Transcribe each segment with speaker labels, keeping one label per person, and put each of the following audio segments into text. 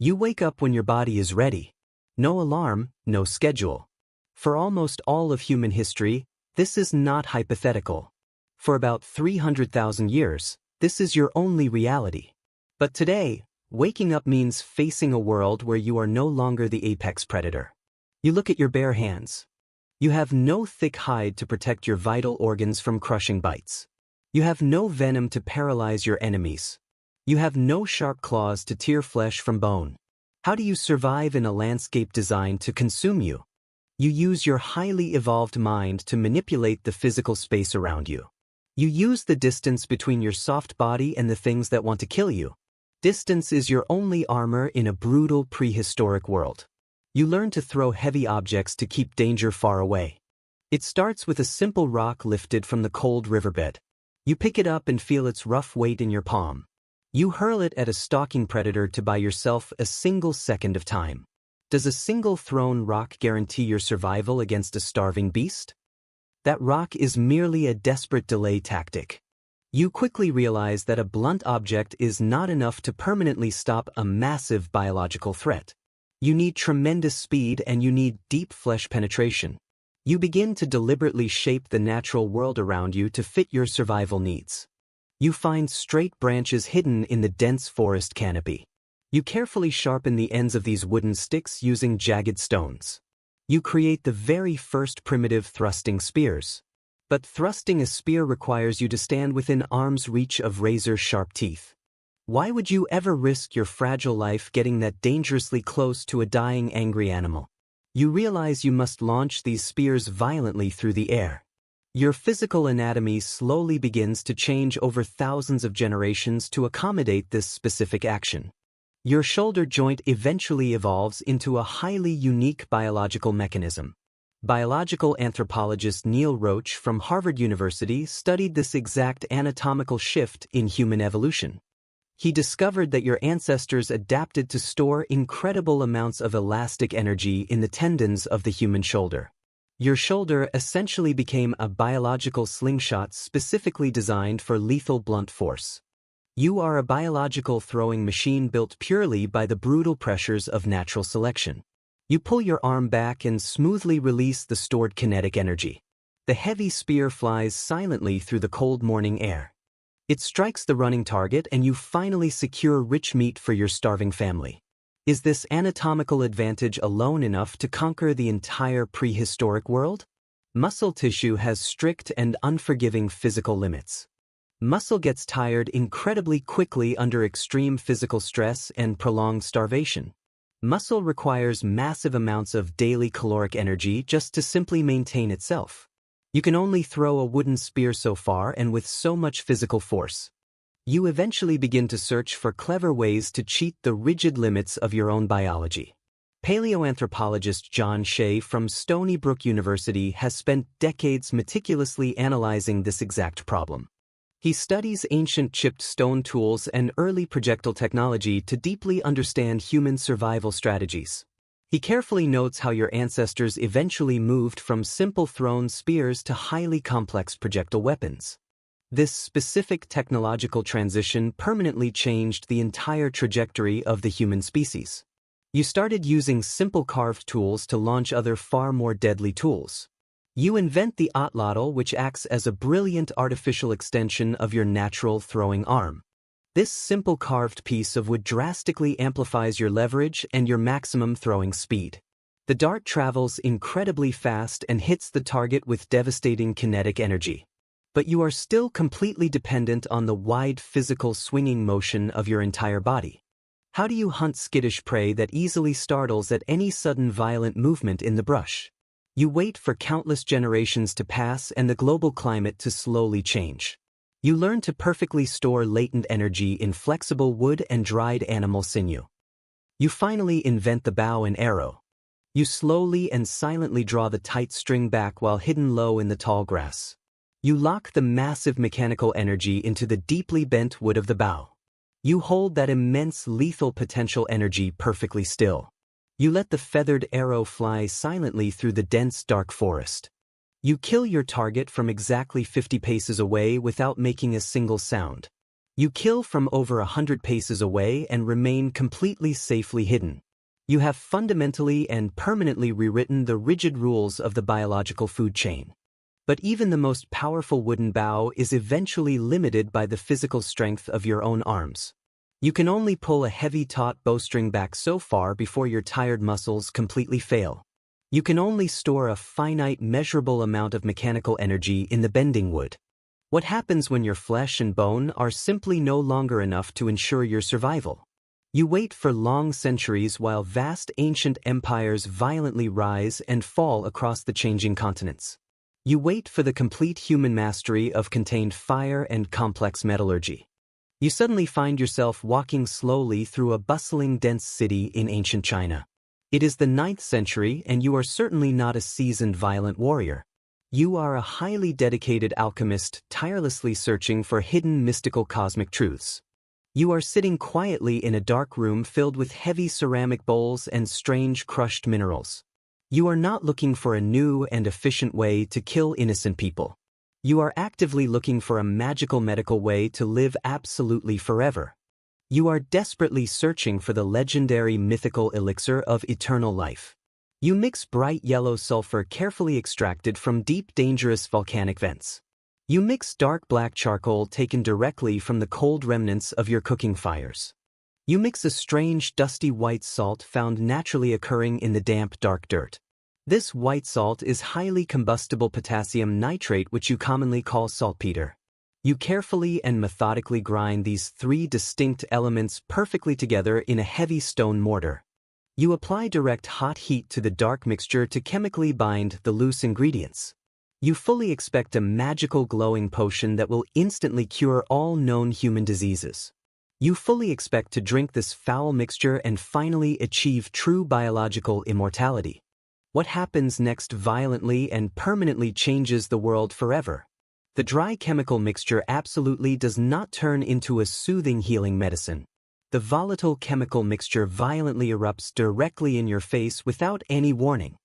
Speaker 1: You wake up when your body is ready. No alarm, no schedule. For almost all of human history, this is not hypothetical. For about 300,000 years, this is your only reality. But today, waking up means facing a world where you are no longer the apex predator. You look at your bare hands. You have no thick hide to protect your vital organs from crushing bites. You have no venom to paralyze your enemies. You have no sharp claws to tear flesh from bone. How do you survive in a landscape designed to consume you? You use your highly evolved mind to manipulate the physical space around you. You use the distance between your soft body and the things that want to kill you. Distance is your only armor in a brutal prehistoric world. You learn to throw heavy objects to keep danger far away. It starts with a simple rock lifted from the cold riverbed. You pick it up and feel its rough weight in your palm. You hurl it at a stalking predator to buy yourself a single second of time. Does a single thrown rock guarantee your survival against a starving beast? That rock is merely a desperate delay tactic. You quickly realize that a blunt object is not enough to permanently stop a massive biological threat. You need tremendous speed and you need deep flesh penetration. You begin to deliberately shape the natural world around you to fit your survival needs. You find straight branches hidden in the dense forest canopy. You carefully sharpen the ends of these wooden sticks using jagged stones. You create the very first primitive thrusting spears. But thrusting a spear requires you to stand within arm's reach of razor-sharp teeth. Why would you ever risk your fragile life getting that dangerously close to a dying angry animal? You realize you must launch these spears violently through the air. Your physical anatomy slowly begins to change over thousands of generations to accommodate this specific action. Your shoulder joint eventually evolves into a highly unique biological mechanism. Biological anthropologist Neil Roach from Harvard University studied this exact anatomical shift in human evolution. He discovered that your ancestors adapted to store incredible amounts of elastic energy in the tendons of the human shoulder. Your shoulder essentially became a biological slingshot specifically designed for lethal blunt force. You are a biological throwing machine built purely by the brutal pressures of natural selection. You pull your arm back and smoothly release the stored kinetic energy. The heavy spear flies silently through the cold morning air. It strikes the running target and you finally secure rich meat for your starving family. Is this anatomical advantage alone enough to conquer the entire prehistoric world? Muscle tissue has strict and unforgiving physical limits. Muscle gets tired incredibly quickly under extreme physical stress and prolonged starvation. Muscle requires massive amounts of daily caloric energy just to simply maintain itself. You can only throw a wooden spear so far and with so much physical force. You eventually begin to search for clever ways to cheat the rigid limits of your own biology. Paleoanthropologist John Shea from Stony Brook University has spent decades meticulously analyzing this exact problem. He studies ancient chipped stone tools and early projectile technology to deeply understand human survival strategies. He carefully notes how your ancestors eventually moved from simple thrown spears to highly complex projectile weapons. This specific technological transition permanently changed the entire trajectory of the human species. You started using simple carved tools to launch other far more deadly tools. You invent the atlatl, which acts as a brilliant artificial extension of your natural throwing arm. This simple carved piece of wood drastically amplifies your leverage and your maximum throwing speed. The dart travels incredibly fast and hits the target with devastating kinetic energy. But you are still completely dependent on the wide physical swinging motion of your entire body. How do you hunt skittish prey that easily startles at any sudden violent movement in the brush? You wait for countless generations to pass and the global climate to slowly change. You learn to perfectly store latent energy in flexible wood and dried animal sinew. You finally invent the bow and arrow. You slowly and silently draw the tight string back while hidden low in the tall grass. You lock the massive mechanical energy into the deeply bent wood of the bow. You hold that immense lethal potential energy perfectly still. You let the feathered arrow fly silently through the dense dark forest. You kill your target from exactly 50 paces away without making a single sound. You kill from over 100 paces away and remain completely safely hidden. You have fundamentally and permanently rewritten the rigid rules of the biological food chain. But even the most powerful wooden bow is eventually limited by the physical strength of your own arms. You can only pull a heavy taut bowstring back so far before your tired muscles completely fail. You can only store a finite measurable amount of mechanical energy in the bending wood. What happens when your flesh and bone are simply no longer enough to ensure your survival? You wait for long centuries while vast ancient empires violently rise and fall across the changing continents. You wait for the complete human mastery of contained fire and complex metallurgy. You suddenly find yourself walking slowly through a bustling, dense city in ancient China. It is the 9th century, and you are certainly not a seasoned violent warrior. You are a highly dedicated alchemist tirelessly searching for hidden mystical cosmic truths. You are sitting quietly in a dark room filled with heavy ceramic bowls and strange crushed minerals. You are not looking for a new and efficient way to kill innocent people. You are actively looking for a magical medical way to live absolutely forever. You are desperately searching for the legendary mythical elixir of eternal life. You mix bright yellow sulfur carefully extracted from deep dangerous volcanic vents. You mix dark black charcoal taken directly from the cold remnants of your cooking fires. You mix a strange dusty white salt found naturally occurring in the damp dark dirt. This white salt is highly combustible potassium nitrate, which you commonly call saltpeter. You carefully and methodically grind these 3 distinct elements perfectly together in a heavy stone mortar. You apply direct hot heat to the dark mixture to chemically bind the loose ingredients. You fully expect a magical glowing potion that will instantly cure all known human diseases. You fully expect to drink this foul mixture and finally achieve true biological immortality. What happens next violently and permanently changes the world forever. The dry chemical mixture absolutely does not turn into a soothing healing medicine. The volatile chemical mixture violently erupts directly in your face without any warning.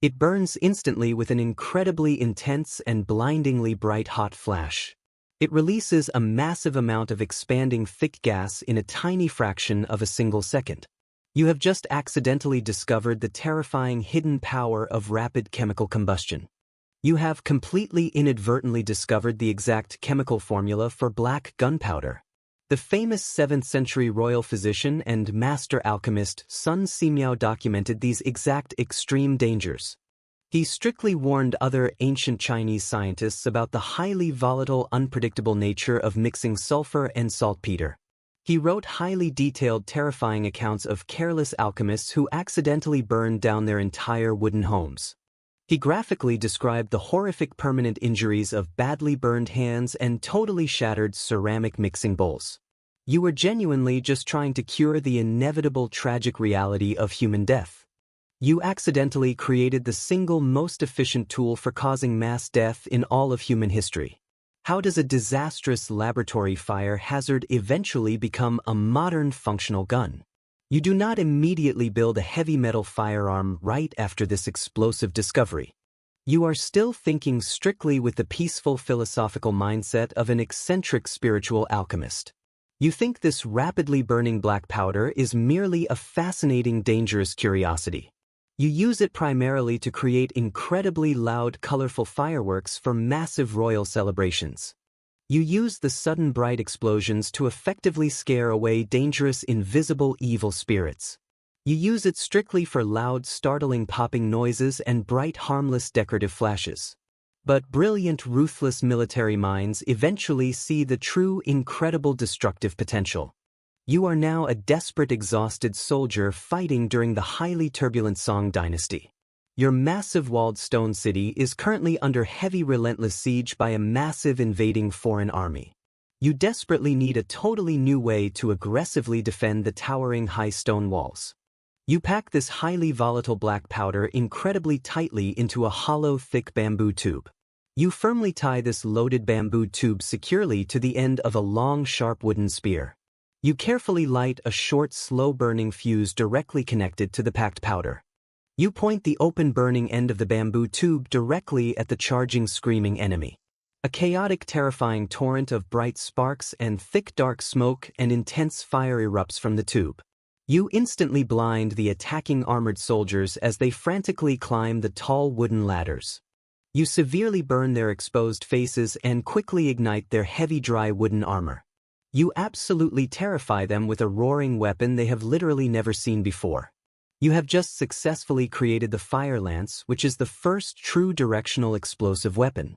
Speaker 1: It burns instantly with an incredibly intense and blindingly bright hot flash. It releases a massive amount of expanding thick gas in a tiny fraction of a single second. You have just accidentally discovered the terrifying hidden power of rapid chemical combustion. You have completely inadvertently discovered the exact chemical formula for black gunpowder. The famous 7th century royal physician and master alchemist Sun Simiao documented these exact extreme dangers. He strictly warned other ancient Chinese scientists about the highly volatile, unpredictable nature of mixing sulfur and saltpeter. He wrote highly detailed, terrifying accounts of careless alchemists who accidentally burned down their entire wooden homes. He graphically described the horrific permanent injuries of badly burned hands and totally shattered ceramic mixing bowls. You were genuinely just trying to cure the inevitable tragic reality of human death. You accidentally created the single most efficient tool for causing mass death in all of human history. How does a disastrous laboratory fire hazard eventually become a modern functional gun? You do not immediately build a heavy metal firearm right after this explosive discovery. You are still thinking strictly with the peaceful philosophical mindset of an eccentric spiritual alchemist. You think this rapidly burning black powder is merely a fascinating, dangerous curiosity. You use it primarily to create incredibly loud, colorful fireworks for massive royal celebrations. You use the sudden bright explosions to effectively scare away dangerous, invisible, evil spirits. You use it strictly for loud, startling popping noises and bright, harmless decorative flashes. But brilliant, ruthless military minds eventually see the true, incredible destructive potential. You are now a desperate, exhausted soldier fighting during the highly turbulent Song dynasty. Your massive walled stone city is currently under heavy, relentless siege by a massive invading foreign army. You desperately need a totally new way to aggressively defend the towering high stone walls. You pack this highly volatile black powder incredibly tightly into a hollow, thick bamboo tube. You firmly tie this loaded bamboo tube securely to the end of a long, sharp wooden spear. You carefully light a short, slow-burning fuse directly connected to the packed powder. You point the open burning end of the bamboo tube directly at the charging, screaming enemy. A chaotic, terrifying torrent of bright sparks and thick dark smoke and intense fire erupts from the tube. You instantly blind the attacking armored soldiers as they frantically climb the tall wooden ladders. You severely burn their exposed faces and quickly ignite their heavy dry wooden armor. You absolutely terrify them with a roaring weapon they have literally never seen before. You have just successfully created the fire lance, which is the first true directional explosive weapon.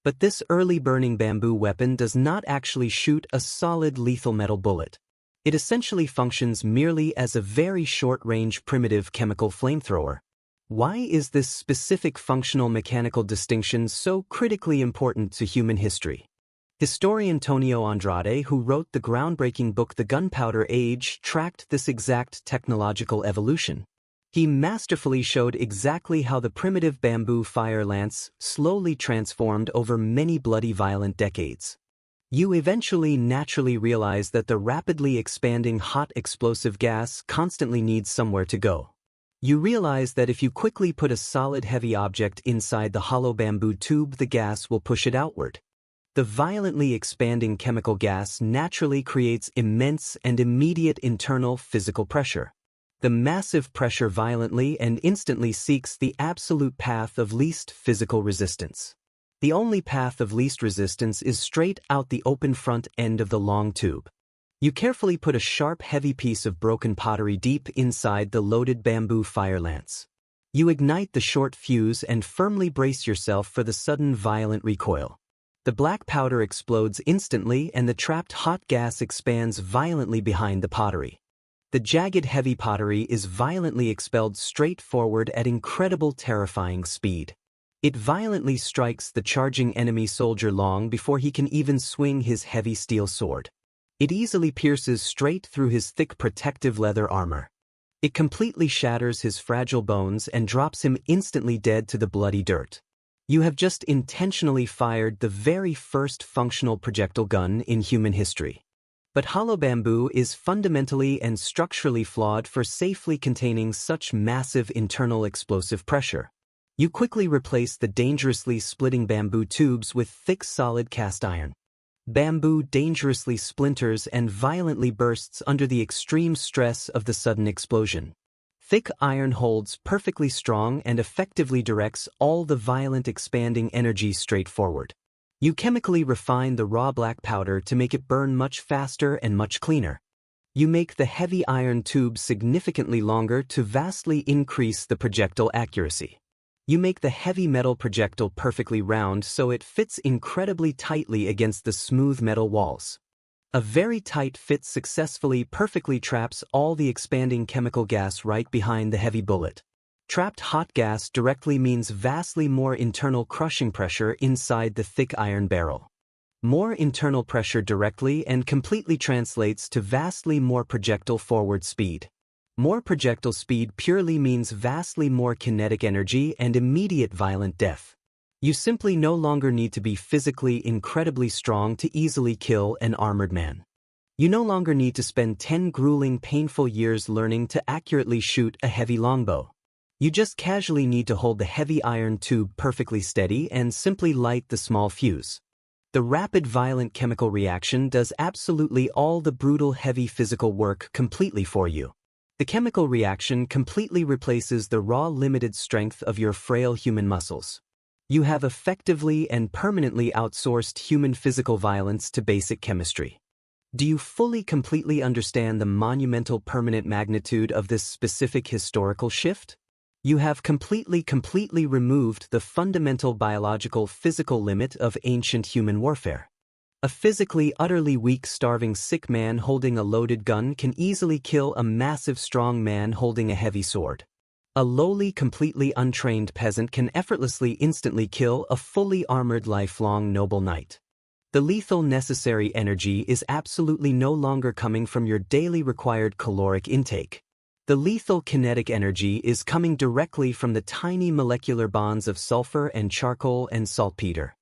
Speaker 1: But this early burning bamboo weapon does not actually shoot a solid lethal metal bullet. It essentially functions merely as a very short-range primitive chemical flamethrower. Why is this specific functional mechanical distinction so critically important to human history? Historian Antonio Andrade, who wrote the groundbreaking book The Gunpowder Age, tracked this exact technological evolution. He masterfully showed exactly how the primitive bamboo fire lance slowly transformed over many bloody violent decades. You eventually naturally realize that the rapidly expanding hot explosive gas constantly needs somewhere to go. You realize that if you quickly put a solid heavy object inside the hollow bamboo tube, the gas will push it outward. The violently expanding chemical gas naturally creates immense and immediate internal physical pressure. The massive pressure violently and instantly seeks the absolute path of least physical resistance. The only path of least resistance is straight out the open front end of the long tube. You carefully put a sharp, heavy piece of broken pottery deep inside the loaded bamboo fire lance. You ignite the short fuse and firmly brace yourself for the sudden violent recoil. The black powder explodes instantly and the trapped hot gas expands violently behind the pottery. The jagged heavy pottery is violently expelled straight forward at incredible terrifying speed. It violently strikes the charging enemy soldier long before he can even swing his heavy steel sword. It easily pierces straight through his thick protective leather armor. It completely shatters his fragile bones and drops him instantly dead to the bloody dirt. You have just intentionally fired the very first functional projectile gun in human history. But hollow bamboo is fundamentally and structurally flawed for safely containing such massive internal explosive pressure. You quickly replace the dangerously splitting bamboo tubes with thick solid cast iron. Bamboo dangerously splinters and violently bursts under the extreme stress of the sudden explosion. Thick iron holds perfectly strong and effectively directs all the violent expanding energy straight forward. You chemically refine the raw black powder to make it burn much faster and much cleaner. You make the heavy iron tube significantly longer to vastly increase the projectile accuracy. You make the heavy metal projectile perfectly round so it fits incredibly tightly against the smooth metal walls. A very tight fit successfully perfectly traps all the expanding chemical gas right behind the heavy bullet. Trapped hot gas directly means vastly more internal crushing pressure inside the thick iron barrel. More internal pressure directly and completely translates to vastly more projectile forward speed. More projectile speed purely means vastly more kinetic energy and immediate violent death. You simply no longer need to be physically incredibly strong to easily kill an armored man. You no longer need to spend 10 grueling, painful years learning to accurately shoot a heavy longbow. You just casually need to hold the heavy iron tube perfectly steady and simply light the small fuse. The rapid violent chemical reaction does absolutely all the brutal heavy physical work completely for you. The chemical reaction completely replaces the raw limited strength of your frail human muscles. You have effectively and permanently outsourced human physical violence to basic chemistry. Do you fully completely understand the monumental permanent magnitude of this specific historical shift? You have completely removed the fundamental biological physical limit of ancient human warfare. A physically utterly weak, starving, sick man holding a loaded gun can easily kill a massive, strong man holding a heavy sword. A lowly, completely untrained peasant can effortlessly instantly kill a fully armored, lifelong noble knight. The lethal necessary energy is absolutely no longer coming from your daily required caloric intake. The lethal kinetic energy is coming directly from the tiny molecular bonds of sulfur and charcoal and saltpeter.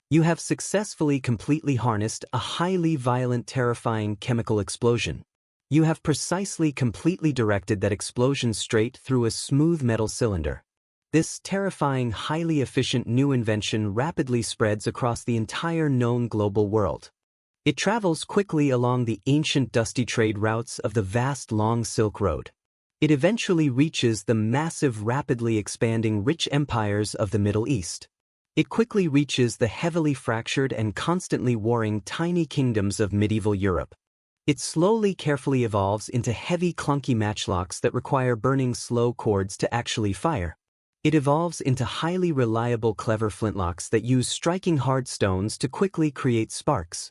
Speaker 1: You have successfully completely harnessed a highly violent, terrifying chemical explosion. You have precisely completely directed that explosion straight through a smooth metal cylinder. This terrifying, highly efficient new invention rapidly spreads across the entire known global world. It travels quickly along the ancient dusty trade routes of the vast long Silk Road. It eventually reaches the massive, rapidly expanding rich empires of the Middle East. It quickly reaches the heavily fractured and constantly warring tiny kingdoms of medieval Europe. It slowly, carefully evolves into heavy, clunky matchlocks that require burning slow cords to actually fire. It evolves into highly reliable, clever flintlocks that use striking hard stones to quickly create sparks.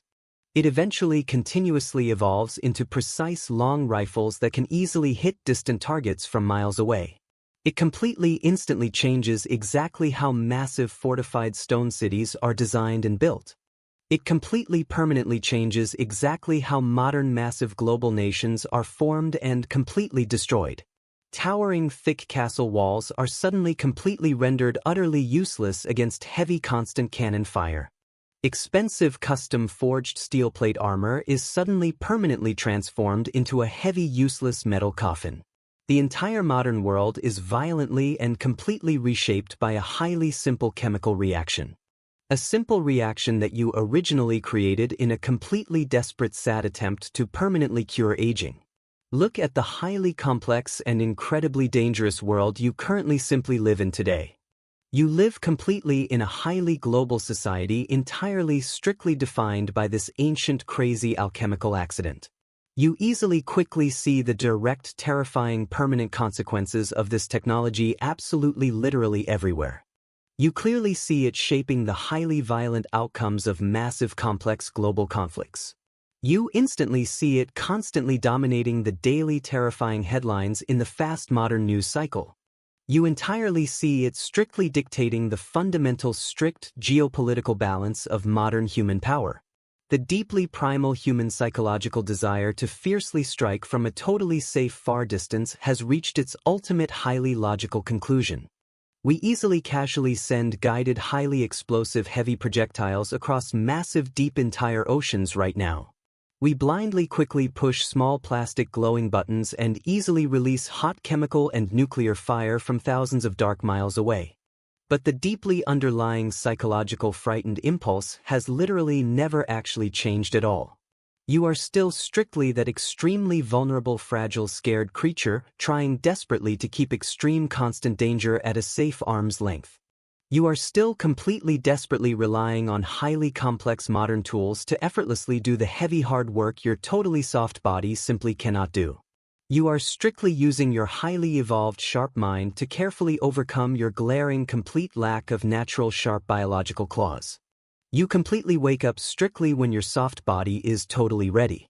Speaker 1: It eventually continuously evolves into precise long rifles that can easily hit distant targets from miles away. It completely, instantly changes exactly how massive fortified stone cities are designed and built. It completely, permanently changes exactly how modern massive global nations are formed and completely destroyed. Towering, thick castle walls are suddenly completely rendered utterly useless against heavy constant cannon fire. Expensive custom-forged steel plate armor is suddenly permanently transformed into a heavy, useless metal coffin. The entire modern world is violently and completely reshaped by a highly simple chemical reaction. A simple reaction that you originally created in a completely desperate, sad attempt to permanently cure aging. Look at the highly complex and incredibly dangerous world you currently simply live in today. You live completely in a highly global society entirely strictly defined by this ancient, crazy alchemical accident. You easily, quickly see the direct, terrifying, permanent consequences of this technology absolutely, literally everywhere. You clearly see it shaping the highly violent outcomes of massive, complex global conflicts. You instantly see it constantly dominating the daily terrifying headlines in the fast modern news cycle. You entirely see it strictly dictating the fundamental, strict geopolitical balance of modern human power. The deeply primal human psychological desire to fiercely strike from a totally safe far distance has reached its ultimate highly logical conclusion. We easily casually send guided highly explosive heavy projectiles across massive deep entire oceans right now. We blindly quickly push small plastic glowing buttons and easily release hot chemical and nuclear fire from thousands of dark miles away. But the deeply underlying psychological frightened impulse has literally never actually changed at all. You are still strictly that extremely vulnerable, fragile, scared creature trying desperately to keep extreme constant danger at a safe arm's length. You are still completely desperately relying on highly complex modern tools to effortlessly do the heavy hard work your totally soft body simply cannot do. You are strictly using your highly evolved sharp mind to carefully overcome your glaring complete lack of natural sharp biological claws. You completely wake up strictly when your soft body is totally ready.